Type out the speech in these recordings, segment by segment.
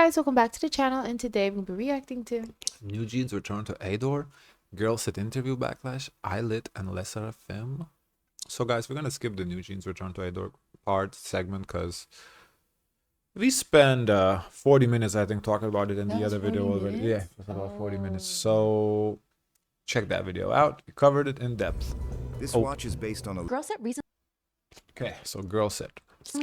guys, welcome back to the channel, and today we're going to be reacting to New Jeans return to Ador, GIRLSET Interview Backlash, ILLIT Le Sserafim. So guys, we're going to skip the New Jeans return to Ador segment because we spent 40 minutes, I think, talking about it in the other video already. Yeah, it was about 40 minutes. So check that video out. We covered it in depth. This watch is based on a GIRLSET recently Okay, so GIRLSET.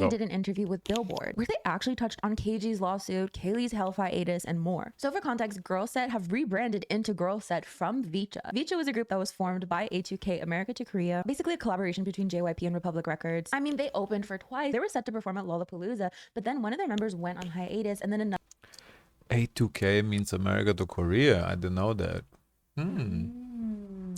did an interview with Billboard where they actually touched on KG's lawsuit, Kaylee's health hiatus, and more. So for context, GIRLSET have rebranded into GIRLSET from Vicha. Vicha was a group that was formed by A2K America to Korea, basically a collaboration between JYP and Republic Records. I mean, they opened for twice. They were set to perform at Lollapalooza, but then one of their members went on hiatus, and then another A2K means America to Korea. I didn't know that.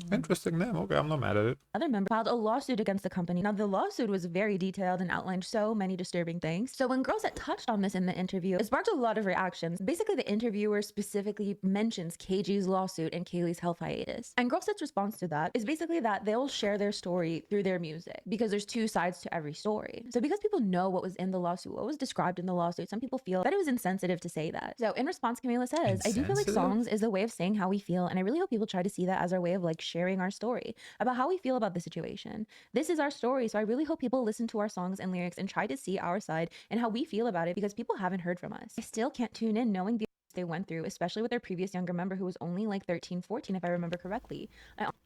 Interesting name. Okay, I'm not mad at it. member filed a lawsuit against the company. Now, the lawsuit was very detailed and outlined so many disturbing things. So when GIRLSET touched on this in the interview, it sparked a lot of reactions. Basically, the interviewer specifically mentions KG's lawsuit and Kaylee's health hiatus. And GIRLSET's response to that is basically that they'll share their story through their music because there's two sides to every story. So because people know what was in the lawsuit, what was described in the lawsuit, some people feel that it was insensitive to say that. So in response, Camila says, I do feel like songs is a way of saying how we feel, and I really hope people try to see that as our way of like sharing our story about how we feel about the situation. This is our story, so I really hope people listen to our songs and lyrics and try to see our side and how we feel about it because people haven't heard from us. I still can't tune in knowing the they went through, especially with their previous younger member who was only like 13, 14, if I remember correctly.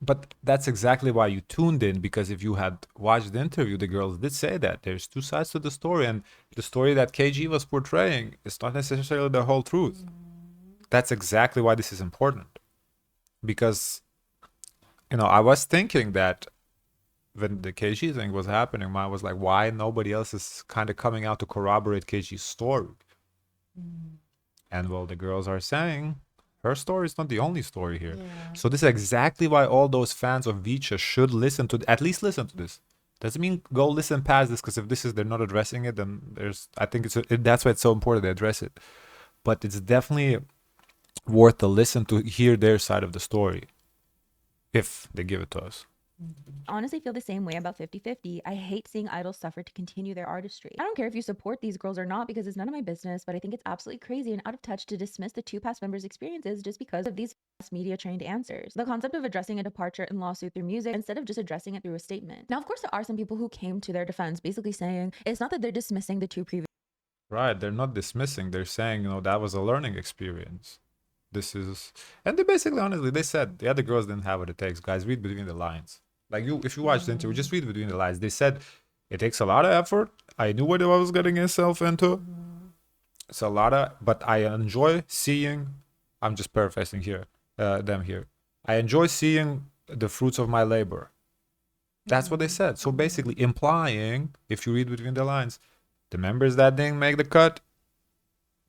But that's exactly why you tuned in, because if you had watched the interview, the girls did say that there's two sides to the story, and the story that KG was portraying is not necessarily the whole truth. That's exactly why this is important. Because, you know, I was thinking that when the KG thing was happening, I was like, why nobody else is kind of coming out to corroborate KG's story? And well, the girls are saying her story is not the only story here. So this is exactly why all those fans of Vicha should listen to, at least listen to this. Doesn't mean go listen past this, because if this is, they're not addressing it, then there's, I think that's why it's so important to address it. But it's definitely worth a listen to hear their side of the story, if they give it to us. Honestly feel the same way about 50/50. I hate seeing idols suffer to continue their artistry. I don't care if you support these girls or not because it's none of my business, but I think it's absolutely crazy and out of touch to dismiss the two past members' experiences just because of these media trained answers. The concept of addressing a departure and lawsuit through music instead of just addressing it through a statement. Now, of course, there are some people who came to their defense basically saying it's not that they're dismissing the two previous. Right, they're not dismissing, they're saying, you know, that was a learning experience. This is, and they basically, honestly, they said the other girls didn't have what it takes. Guys, read between the lines. Like, if you watch the interview, just read between the lines. They said it takes a lot of effort. I knew what I was getting myself into. It's a lot of, but I enjoy seeing, I'm just paraphrasing here, them here. I enjoy seeing the fruits of my labor. That's what they said. So basically implying, if you read between the lines, the members that didn't make the cut,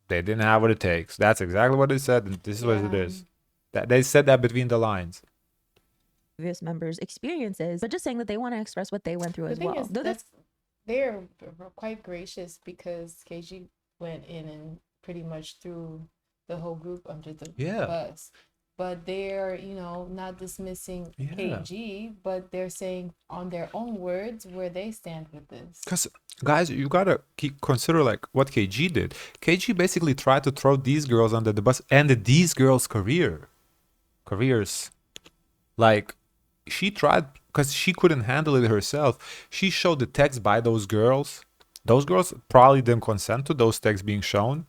they didn't have what it takes. That's exactly what they said, and this is what it is. That they said that between the lines. Previous members' experiences, but just saying that they want to express what they went through as well. they're quite gracious because KG went in and pretty much threw the whole group under the bus. But they're, you know, not dismissing KG, but they're saying on their own words where they stand with this. Because, guys, you gotta consider like what KG did. KG basically tried to throw these girls under the bus and these girls' careers. Like, she tried, because she couldn't handle it herself. She showed the text by those girls. Those girls probably didn't consent to those texts being shown.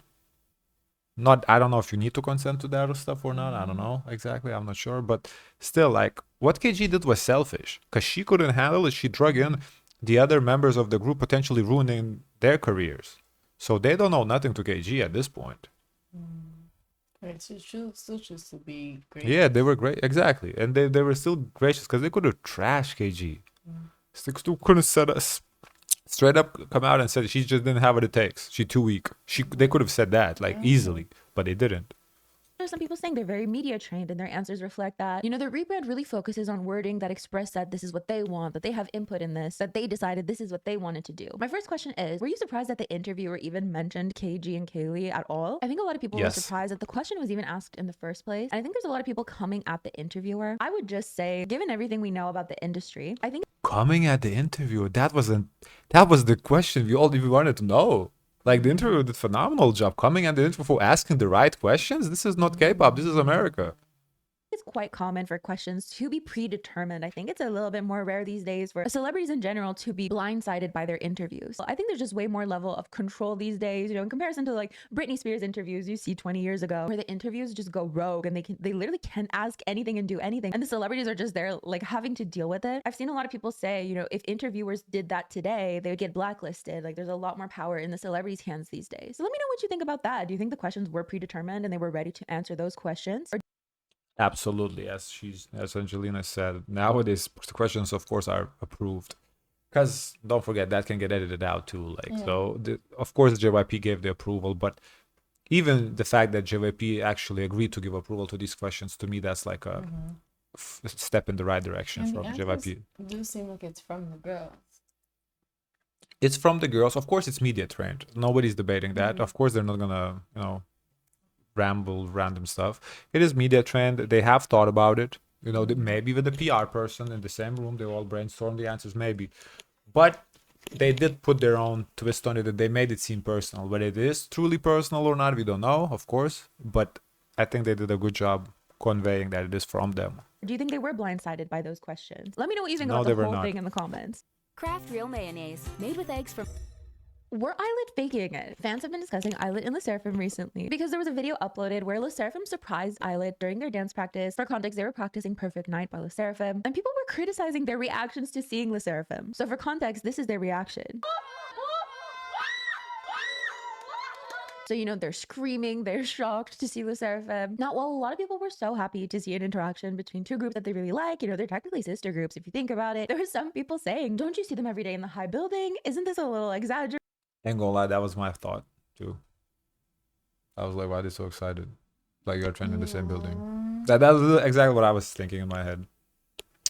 Not, I don't know if you need to consent to that or stuff or not. I don't know exactly. I'm not sure. But still, like, what KG did was selfish, because she couldn't handle it. She drug in the other members of the group, potentially ruining their careers. So they don't know nothing to KG at this point. Still choose to be great. Yeah, they were great. Exactly. And they were still gracious because they could have trashed KG. They still couldn't set us straight up, come out and said she just didn't have what it takes. She's too weak. They could have said that like easily, but they didn't. There's some people saying they're very media trained and their answers reflect that. You know, the rebrand really focuses on wording that express that this is what they want, that they have input in this, that they decided this is what they wanted to do. My first question is, were you surprised that the interviewer even mentioned KG and Kaylee at all? I think a lot of people were surprised that the question was even asked in the first place. And I think there's a lot of people coming at the interviewer. I would just say, given everything we know about the industry, I think coming at the interviewer, that was the question we wanted to know. Like the interviewer did phenomenal job coming at the interview for asking the right questions. This is not K-pop. This is America. It's quite common for questions to be predetermined. I think it's a little bit more rare these days for celebrities in general to be blindsided by their interviews. I think there's just way more level of control these days, you know, in comparison to like Britney Spears interviews you see 20 years ago, where the interviews just go rogue and they literally can ask anything and do anything. And the celebrities are just there like having to deal with it. I've seen a lot of people say, you know, if interviewers did that today, they would get blacklisted. Like there's a lot more power in the celebrities' hands these days. So let me know what you think about that. Do you think the questions were predetermined and they were ready to answer those questions? Or Absolutely, as Angelina said, nowadays the questions, of course, are approved, because don't forget that can get edited out too. Like so, of course, JYP gave the approval, but even the fact that JYP actually agreed to give approval to these questions, to me, that's like a step in the right direction And from JYP. Do seem like it's from the girls. It's from the girls, of course. It's media trained. Nobody's debating that. Of course, they're not gonna, ramble random stuff. It is media trained. They have thought about it, maybe with the PR person in the same room, they all brainstorm the answers, maybe, but they did put their own twist on it, and they made it seem personal. Whether it is truly personal or not, we don't know, of course, but I think they did a good job conveying that it is from them. Do you think they were blindsided by those questions? Let me know what you think about the whole thing in the comments. Kraft Real Mayonnaise, made with eggs from... Were ILLIT faking it? Fans have been discussing ILLIT and Le Sserafim recently because there was a video uploaded where Le Sserafim surprised ILLIT during their dance practice. For context, they were practicing Perfect Night by Le Sserafim, and people were criticizing their reactions to seeing Le Sserafim. So for context, this is their reaction. So, they're screaming, they're shocked to see Le Sserafim. Now, while a lot of people were so happy to see an interaction between two groups that they really like, they're technically sister groups if you think about it, there were some people saying, don't you see them every day in the high building? Isn't this a little exaggerated? Ain't gonna lie, that was my thought too. I was like, why are they so excited? Like you're training in the same building. That was exactly what I was thinking in my head.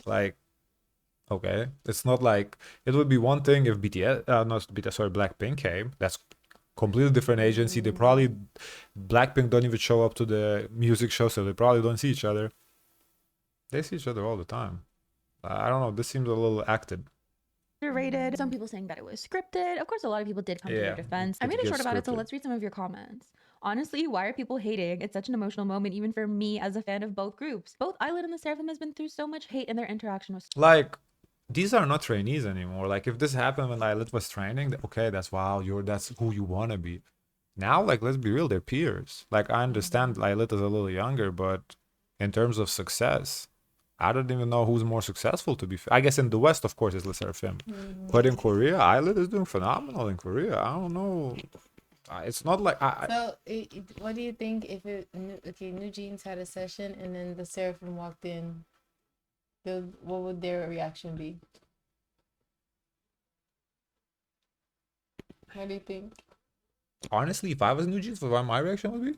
Like, okay, it's not like it would be one thing if Blackpink came. That's completely different agency. They probably Blackpink don't even show up to the music show, so they probably don't see each other. They see each other all the time. I don't know. This seems a little acted. Rated. Some people saying that it was scripted. Of course, a lot of people did come to their defense. I made a short about it, so let's read some of your comments. Honestly, why are people hating? It's such an emotional moment, even for me as a fan of both groups. Both ILLIT and Le Sserafim has been through so much hate in their interaction with... Like, these are not trainees anymore. Like, if this happened when ILLIT was training, okay, that's who you want to be. Now, like, let's be real, they're peers. Like, I understand ILLIT is a little younger, but in terms of success, I don't even know who's more successful, to be fair. I guess in the West, of course, it's Le Sserafim. But in Korea, ILLIT is doing phenomenal in Korea. I don't know. It's not like... what do you think if New Jeans had a session and then the Seraphim walked in? What would their reaction be? What do you think? Honestly, if I was New Jeans, what my reaction would be?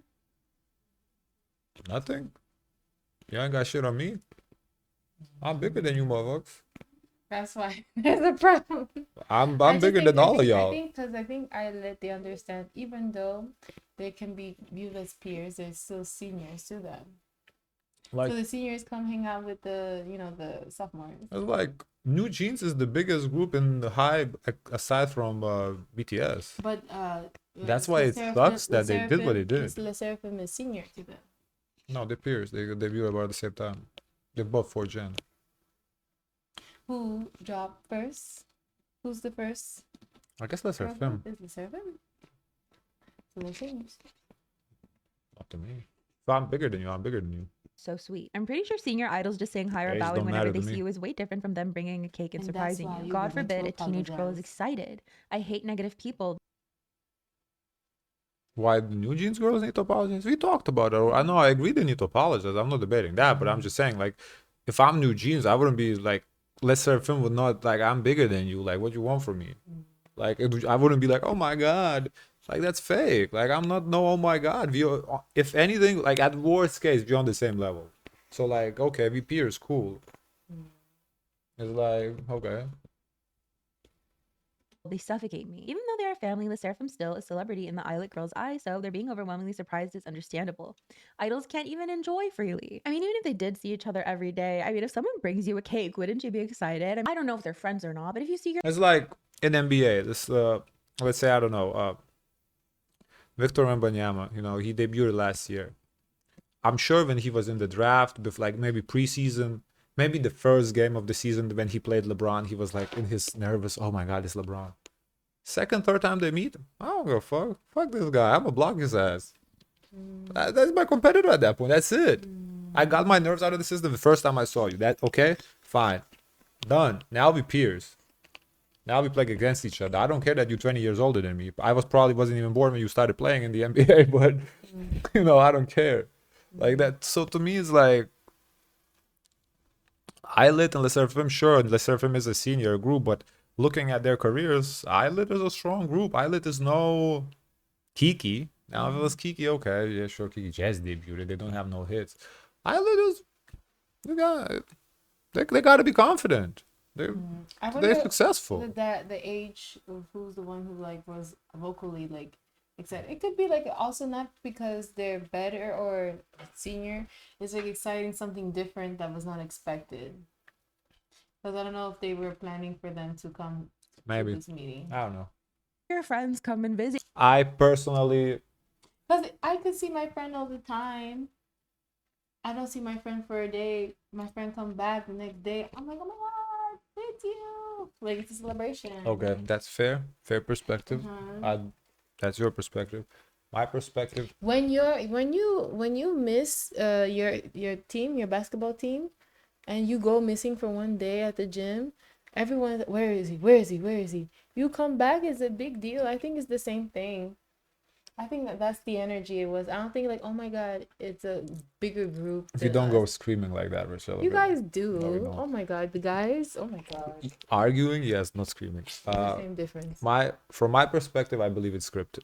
Nothing. You ain't got shit on me. I'm bigger than you, motherfuckers. That's why there's a problem. I'm bigger than all of y'all. I think they understand, even though they can be viewed as peers, they're still seniors to them. Like, so the seniors come hang out with the sophomores. It's like New Jeans is the biggest group in the HYBE aside from BTS. But that's why it sucks that they did what they did. Le Sserafim is senior to them. No, they're peers. They debut about the same time. They're both 4th gen. Who dropped first? Who's the first? I guess Le Sserafim. Is Le Sserafim? So they're seniors. Not to me. If I'm bigger than you, I'm bigger than you. So sweet. I'm pretty sure seeing your idols just saying hi or bowing whenever they see you is way different from them bringing a cake and surprising you. God forbid a teenage girl is excited. I hate negative people. Why the New Jeans girls need to apologize? We talked about it. I know, I agree they need to apologize. I'm not debating that, but I'm just saying, like, if I'm New Jeans, I wouldn't be like, Le Sserafim would not, like, I'm bigger than you. Like, what you want from me? Like, I wouldn't be like, oh my God. Like, that's fake. Like, I'm not, no, oh my God. If anything, like, at worst case, we're on the same level. So, like, okay, we peers, cool. It's like, okay. They suffocate me. Even though they are family, Le Sserafim still a celebrity in the ILLIT girls' eyes, so they're being overwhelmingly surprised is understandable. Idols can't even enjoy freely. I mean, even if they did see each other every day, if someone brings you a cake, wouldn't you be excited? I don't know if they're friends or not, but if you see your... It's like in NBA, this, let's say, I don't know, Victor Wembanyama, you know, he debuted last year. I'm sure when he was in the draft, with like maybe preseason, maybe the first game of the season when he played LeBron, he was like in his nervous, oh my God, it's LeBron. Second, third time they meet, I don't give a fuck. Fuck this guy. I'm gonna block his ass. That's my competitor at that point. That's it. I got my nerves out of the system the first time I saw you. That okay? Fine. Done. Now we peers. Now we play against each other. I don't care that you're 20 years older than me. I wasn't even born when you started playing in the NBA, but you know, I don't care. Like that. So to me, it's like ILLIT and Le Sserafim, sure, Le Sserafim is a senior group, but looking at their careers, ILLIT is a strong group. ILLIT is no Kiki. Now, if it was Kiki, okay, yeah, sure, Kiki just debuted. They don't have no hits. ILLIT is, they got to be confident. They're successful. The age of who's the one who like was vocally like excited. It could be like also not because they're better or senior. It's like exciting something different that was not expected. Because I don't know if they were planning for them to come Maybe to this meeting. I don't know. Your friends come and visit. I personally, because I could see my friend all the time. I don't see my friend for a day. My friend come back the next day. I'm like, oh my God, it's you. Like, it's a celebration. okay, that's fair perspective. That's your perspective. My perspective, when you miss your team, your basketball team, and you go missing for one day at the gym, everyone's, where is he? You come back, is a big deal. I think it's the same thing. I think that's the energy it was. I don't think like, oh my God, it's a bigger group. if you don't go screaming like that, we're You celebrating. guys do. No, we don't. Oh my God, the guys. Oh my God. Arguing, yes, not screaming. Same difference. From my perspective, I believe it's scripted.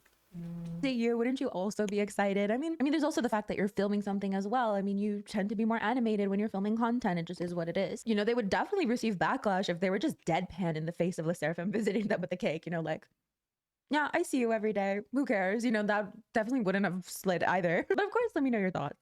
the year, wouldn't you also be excited? I mean, there's also the fact that you're filming something as well. I mean, you tend to be more animated when you're filming content. It just is what it is. You know, they would definitely receive backlash if they were just deadpan in the face of Le Sserafim visiting them with a cake, you know, like, yeah, I see you every day. Who cares? You know, that definitely wouldn't have slid either. But of course, let me know your thoughts.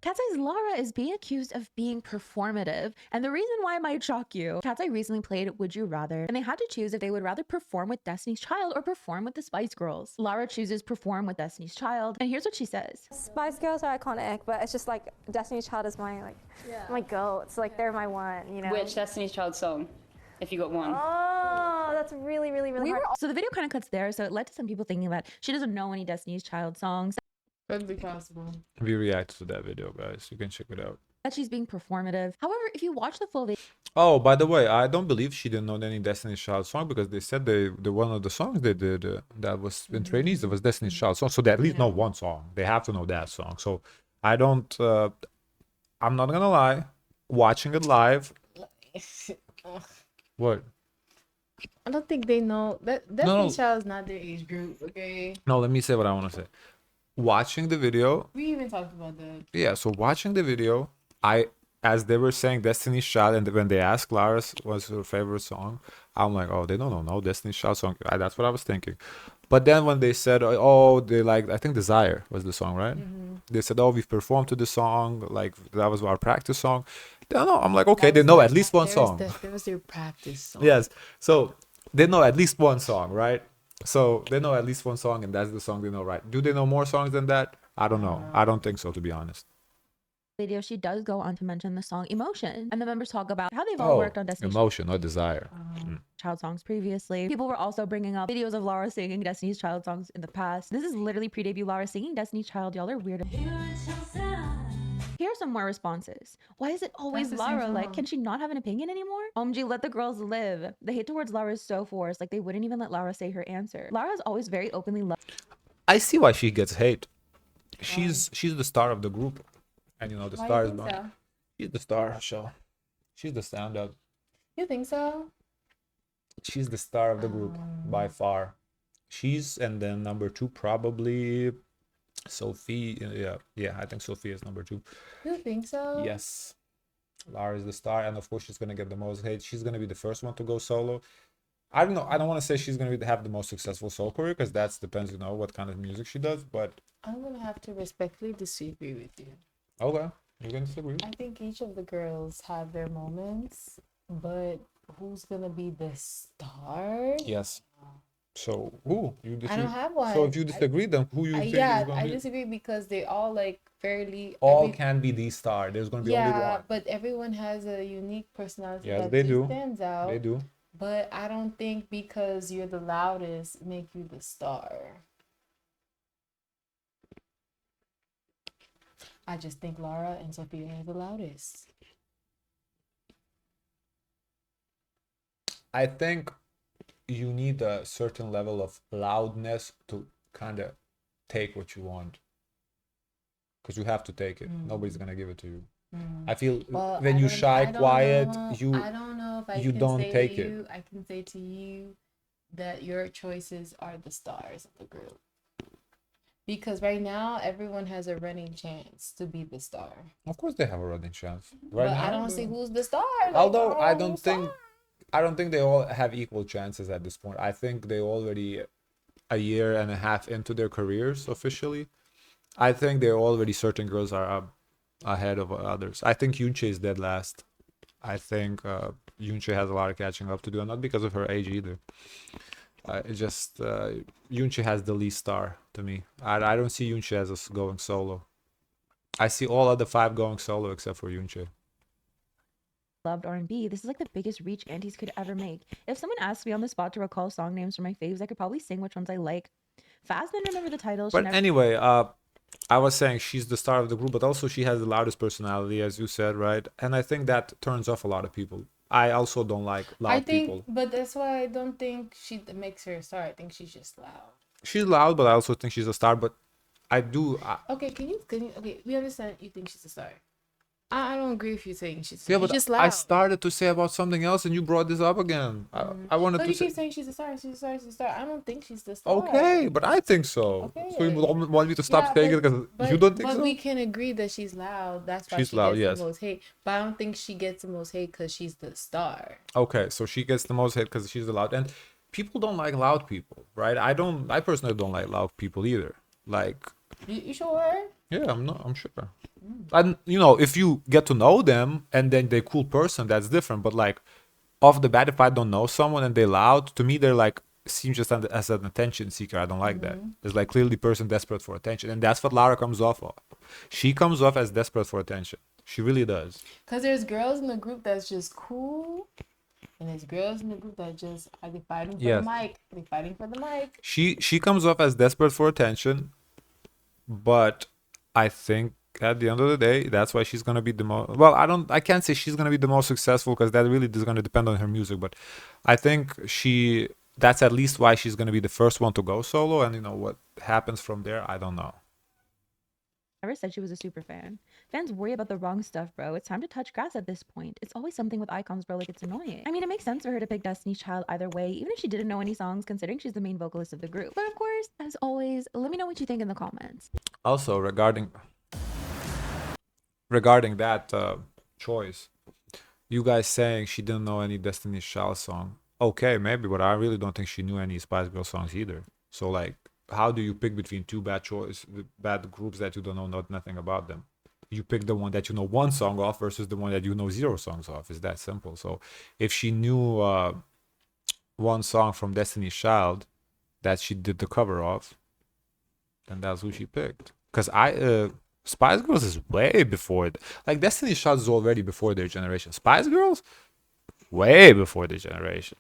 Cat's Eye's Lara is being accused of being performative. And the reason why it might shock you, Cat's Eye recently played Would You Rather, and they had to choose if they would rather perform with Destiny's Child or perform with the Spice Girls. Lara chooses perform with Destiny's Child, and here's what she says. Spice Girls are iconic, but it's just like Destiny's Child is my my goat. It's like they're my one, you know. Which Destiny's Child song, if you got one? Oh, that's really hard. So the video kind of cuts there, so it led to some people thinking that she doesn't know any Destiny's Child songs. Could be possible. We reacted to that video, guys. You can check it out. That she's being performative. However, if you watch the full video, Oh, by the way, I don't believe she didn't know any Destiny's Child song because they said the one of the songs they did that was in trainees, that was Destiny's Child song. So they at least know one song. They have to know that song. So I don't. I'm not gonna lie. Watching it live. What? I don't think they know that Destiny's Child is not their age group. Okay. No, let me say what I want to say. Watching the video. We even talked about that. Yeah. So watching the video, as they were saying Destiny's Child, and when they asked Lara's what's her favorite song, I'm like, oh, they don't know no Destiny's Child song. That's what I was thinking. But then when they said, oh, they like, I think Desire was the song, right? They said, oh, we've performed to the song, like that was our practice song. Then I'm like, okay, they know at least one song. That was their practice song. Yes. So they know at least one song, right? So they know at least one song, and that's the song they know, right? Do they know more songs than that? I don't know. I don't think so, to be honest. she does go on to mention the song Emotion, and the members talk about how they've all worked on Destiny's Emotion, not Desire. Child songs previously. People were also bringing up videos of Lara singing Destiny's Child songs in the past. This is literally pre-debut Lara singing Destiny's Child. Y'all are weird. Here are some more responses. Why is it always Lara? Like, can she not have an opinion anymore? OMG, let the girls live. The hate towards Lara is so forced. Like, they wouldn't even let Lara say her answer. Lara is always very openly loved. I see why she gets hate. She's the star of the group. And you know, the star is born. So? She's the star, so she's the stand-up. You think so? She's the star of the group by far. She's, and then number two probably Sophie. Yeah, I think Sophie is number two. You think so? Yes, Lara is the star, and of course she's gonna get the most hate. She's gonna be the first one to go solo. I don't know. I don't want to say she's gonna have the most successful solo career because that depends, you know, what kind of music she does. But I'm gonna have to respectfully disagree with you. okay, you can disagree. I think each of the girls have their moments, but who's gonna be the star? Yes. So who you I don't have one. So if you disagree, then who you think is going to be? I disagree So if you one. disagree, then who you think is Yeah, going I to be? disagree because they all like fairly All every can be the star. There's going to be only yeah, one. but everyone has a unique personality Yes, that they just do. stands They out. do. But I don't think because you're the loudest make you the star. I just think Lara and Sophia are the loudest. I think you need a certain level of loudness to kind of take what you want. Because you have to take it. Nobody's gonna give it to you. I feel Well, when you shy, quiet, I don't know if I you can don't say take to it. you, I can say to you that your choices are the stars of the group. Because right now, everyone has a running chance to be the star. Of course, they have a running chance. Right Right now, I now, don't see who's the star. Like, although I oh, don't think, I don't think they all have equal chances at this point. I think they already a year and a half into their careers officially. I think they're already certain girls are up ahead of others. I think Yunche is dead last. I think Yunche has a lot of catching up to do, and not because of her age either. It just Yunche has the least star to me. I don't see Yunche as going solo. I see all other 5 going solo except for Yunche. Loved R&B, this is like the biggest reach Antis could ever make. If someone asked me on the spot to recall song names for my faves, I could probably sing which ones I like fast and remember the titles. But anyway, I was saying she's the star of the group, but also she has the loudest personality, as you said, right? And I think that turns off a lot of people. I also don't like loud people. but that's why I don't think she makes her a star. I think she's just loud. She's loud, but I also think she's a star. But I do. Okay, can you? Okay, we understand you think she's a star. I don't agree with you saying she's. Yeah, She's but just loud. I started to say about something else, and you brought this up again. I wanted But to you say. keep saying she's a star. She's a star. She's a star. I don't think she's the star. Okay, but I think so. Okay. So you want me to stop Yeah, saying it because you don't think so? But we can agree that she's loud. That's why She's she loud, gets yes. the most hate. But I don't think she gets the most hate because she's the star. Okay, so she gets the most hate because she's the loud, and people don't like loud people, right? I personally don't like loud people either. Like, You sure? yeah, I'm sure. And if you get to know them and then they're cool person, that's different. But like, off the bat, if I don't know someone and they're loud, to me they're like seem just as an attention seeker. I don't like that. There's like clearly person desperate for attention, and that's what Lara comes off of. She comes off as desperate for attention. She really does. Cause there's girls in the group that's just cool, and there's girls in the group that just are they fighting for the mic. They fighting for the mic. She comes off as desperate for attention, but I think at the end of the day, that's why she's gonna be the most. Well, I can't say she's gonna be the most successful because that really is gonna depend on her music. But I think that's at least why she's gonna be the first one to go solo. And what happens from there, I don't know. Never said she was a super fan. Fans worry about the wrong stuff, bro. It's time to touch grass at this point. It's always something with icons, bro. Like, it's annoying. I mean, it makes sense for her to pick Destiny's Child either way, even if she didn't know any songs, considering she's the main vocalist of the group. But of course, as always, let me know what you think in the comments. Also, regarding that choice, you guys saying she didn't know any Destiny's Child song. Okay, maybe, but I really don't think she knew any Spice Girl songs either. So like, how do you pick between two bad groups that you don't know nothing about them? You pick the one that you know one song off versus the one that you know 0 songs off. It's that simple. So if she knew one song from Destiny's Child that she did the cover of, then that's who she picked. Because Spice Girls is way before it. Like, Destiny's Child is already before their generation. Spice Girls, way before their generation.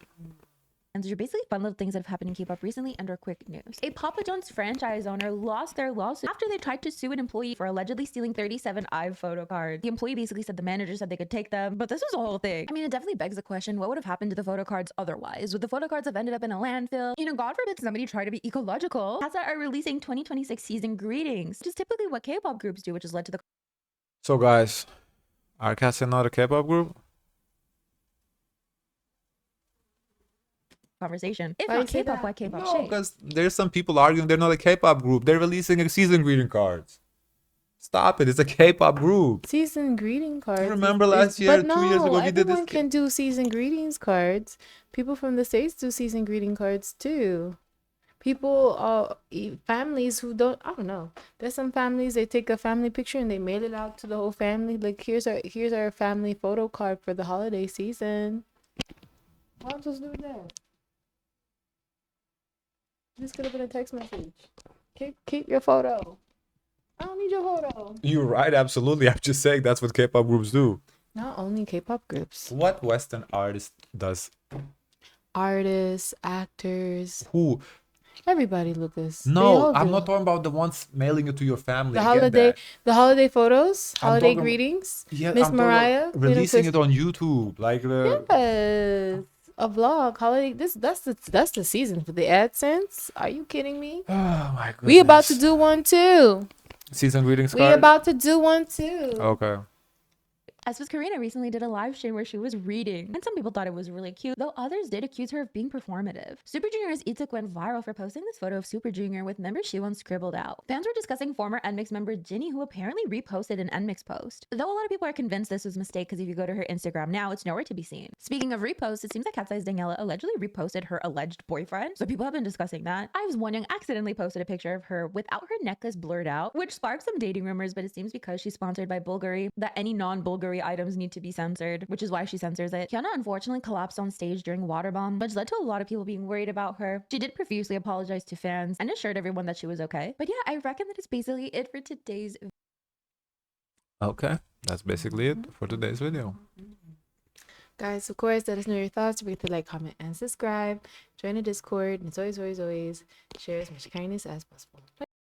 And these are basically fun little things that have happened in K-pop recently under quick news. A Papa John's franchise owner lost their lawsuit after they tried to sue an employee for allegedly stealing 37 IVE photo cards. The employee basically said the manager said they could take them, but this was a whole thing. I mean, it definitely begs the question, what would have happened to the photo cards otherwise? Would the photo cards have ended up in a landfill? God forbid somebody try to be ecological. Casa are releasing 2026 season greetings, which is typically what K-pop groups do, which has led to the... So guys, are Casa not a K-pop group? conversation. If not K-pop, why K-pop No, because there's some people arguing they're not a K-pop group. They're releasing season greeting cards. Stop it. It's a K-pop group. Season greeting cards. Remember last year, 2 years ago, we did this. Everyone can do season greetings cards. People from the States do season greeting cards too. People, families who don't, I don't know. There's some families, they take a family picture and they mail it out to the whole family. Like, here's our family photo card for the holiday season. What am I supposed to do with that? This could have been a text message. Keep your photo. I don't need your photo. You're right, absolutely. I'm just saying that's what K-pop groups do. Not only K-pop groups. What Western artist does? Artists, actors. Who? Everybody, Lucas. No, I'm not talking about the ones mailing it to your family. The holiday photos, holiday greetings. Yeah, Miss Mariah releasing it on YouTube, like the. Yes, a vlog holiday. That's the season for the AdSense. Are you kidding me? Oh my goodness. We about to do one too. Season greetings card. We about to do one too. Okay. As was Karina recently did a live stream where she was reading, and some people thought it was really cute, though others did accuse her of being performative. Super Junior's Ituk went viral for posting this photo of Super Junior with member Shiwon scribbled out. Fans were discussing former NMIXX member Jinny, who apparently reposted an NMIXX post. Though a lot of people are convinced this was a mistake because if you go to her Instagram now, it's nowhere to be seen. Speaking of reposts, it seems that Cat's Eyes Daniela allegedly reposted her alleged boyfriend, so people have been discussing that. Ives Wonyoung accidentally posted a picture of her without her necklace blurred out, which sparked some dating rumors, but it seems because she's sponsored by Bulgari that any non-Bulgari items need to be censored, which is why she censors it. Hyuna unfortunately collapsed on stage during Waterbomb, which led to a lot of people being worried about her. She did profusely apologize to fans and assured everyone that she was okay. But yeah, I reckon that is basically it for today's video. Okay, that's basically it for today's video. Guys, of course, let us know your thoughts. Forget to like, comment, and subscribe. Join the Discord. And as always, share as much kindness as possible.